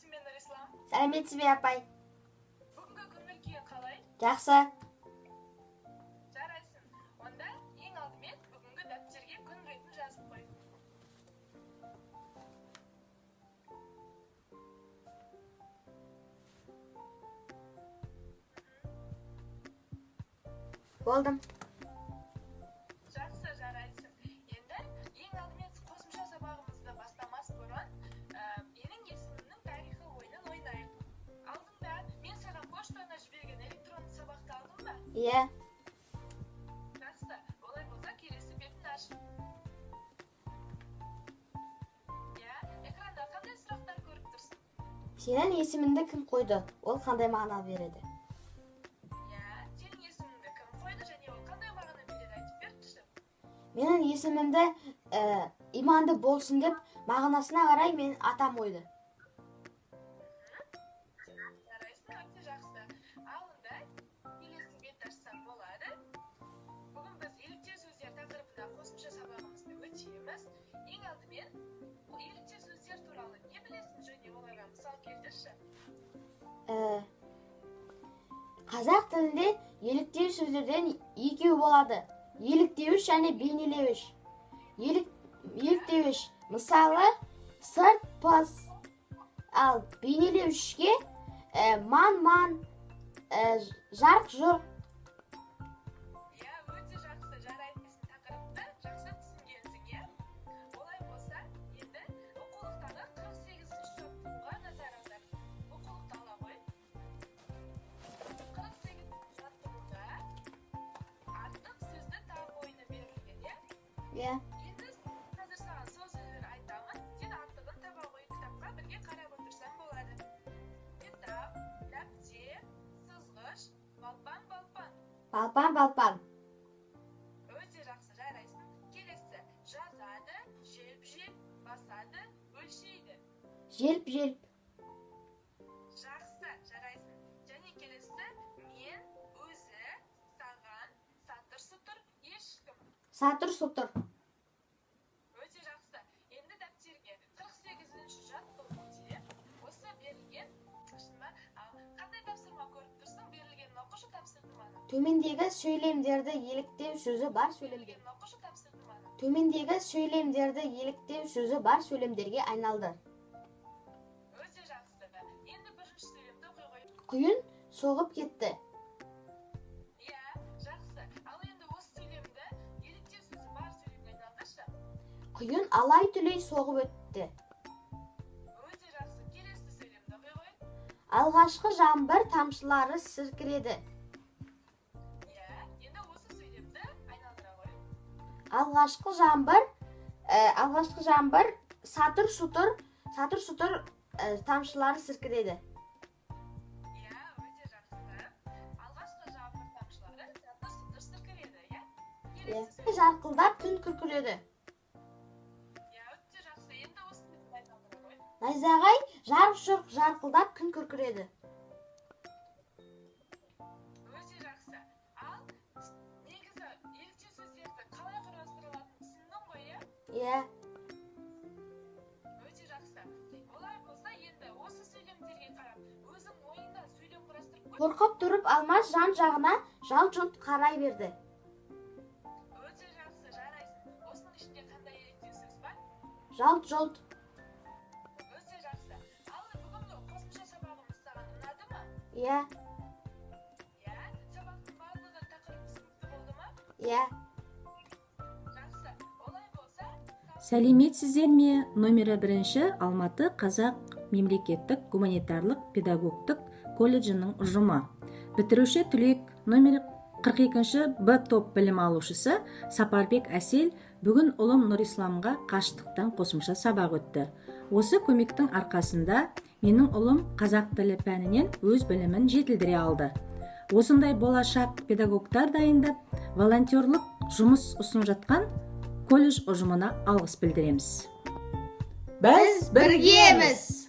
Сәлеметсің бе, Нұрислам? Сәлеметсіз бе, апай? Бүгінгі көңіл күйің қалай? Жақсы. Жарайсың. Онда ең алдымен бүгінгі дәптерге күн ретін жазып қой. Болдым. Жақсы, жарайсың. Енді ең алдымен қосымша сабағымызды бастамас бұрын, менің есімімнің тарихы ойынын ойнайық. Алдың ба? Мен саған поштаны жіберген электронды сабақты алдың ба? Иә. Жақсы. Олай болса келесі бетін аш. Иә, экранда қандай сұрақтар көріп тұрсың? Сенің есіміңді кім қойды? Ол қандай мағына береді? Сенің есіміңді кім қойды және ол қандай мағына береді, айтып берші. Менің есімімді иманды болсын деп мағынасына қарай мен атам қойды. Жарайсың, өте жақсы. Ал онда келесі бет ашсам болады. Бүгін біз еліктер сөздер тақырыбына қосымша сабағымызды өтеміз. Ең алдымен еліктер сөздер туралы не білесің және оларға мысал келтірші. Қазақ тілінде еліктеуіш сөздерден екеу болады. Еліктеуіш және бейнелеуіш. Еліктеуіш мысалы сырт пыс, ал бейнелеуішке ман, жарқ-жұрқ. Өте жақсы, жарайсың, тақырыпты жақсы түсінгенсің, иә? Олай болса, енді оқулықтағы 48-ші жаттығуға назар аудар. Оқулықты ала қой. 48-ші жаттығуда артық сөзді тап ойыны берілген, иә? Иә. Енді қазір саған сол сөздерді айтамын, сен артығын таба қой, кітапқа бірге қарап отырсаң болады. Кітап, дәптер, сызғыш, балпан. Балпан. Өте жақсы, жарайсың. Келесі, жазады, желп, басады, өлшейді. Желп. Жақсы, жарайсың. Және келесі, мен, өзі, саған, сатыр-сұтыр, ешкім. Сатыр-сұтыр. Өте жақсы. Енді дәптерге 48-ші жаттығуде осы берілген, қандай тапсырма көріп тұрсың? Берілгенін оқышы, тапсырманы. Төмендегі сөйлемдерді еліктеу сөзі бар сөйлемдер. Оқышы, тапсырманы. Төмендегі сөйлемдерді еліктеу сөзі бар сөйлемдерге айналдыр. Өте жақсы. Енді бірінші сөйлемді оқи қой. Құйын соғып кетті. Жақсы. Ал енді осы сөйлемді еліктеу сөзі бар сөйлемге айналдыршы. Құйын алай-түлей соғып өтті. Өте жақсы. Келесі сөйлемді оқи қой. Алғашқы жаңбыр тамшылары сіркіреді. Енді осы сөйлемді айналдыра қой. Алғашқы жаңбыр сатыр-сұтыр тамшылары сіркіреді. Өте жақсы. Алғашқы жаңбыр тамшылары сатыр-сұтыр сіркіреді, иә? Жарқылдап түн күркіреді. Өте жақсы. Енді осы сөйлемді айналдыра қой. Найзағай жарқ-жұрқ жарқылдап күн күркіреді. Өте жақсы. Ал негізі еліктеу сөздерді қалай құрастырылатынын түсіндің ғой, иә? Иә. Өте жақсы. Олай болса, енді осы сөйлемдерге қарап, өзің ойыңда сөйлем құрастырып көр. Қорқып тұрып алмас жан-жағына жалт-жұлт қарай берді. Өте жақсы, жарайсың. Осының ішінде қандай еліктеу сөз бар? Жалт-жұлт. Өте жақсы. Ал бүгінгі қосымша сабағымыз саған ұнады ма? Иә. Сабақтың барлығы тақырып түсінікті болды ма? Иә. Жақсы. Олай болса, Сәлеметсіздер ме? Номері 1 Алматы Қазақ мемлекеттік гуманитарлық педагогтық колледжінің ұжымы. Бітіруші түлек номері 42 Б топ білім алушысы Сапарбек Әсел бүгін ұлым Нұрисламға қашықтықтан қосымша сабақ өтті. Осы көмектің арқасында менің ұлым қазақ тілі пәнінен өз білімін жетілдіре алды. Осындай болашақ педагогтар дайындап, волонтерлық жұмыс ұсынып жатқан колледж ұжымына алғыс білдіреміз. Біз біргеміз.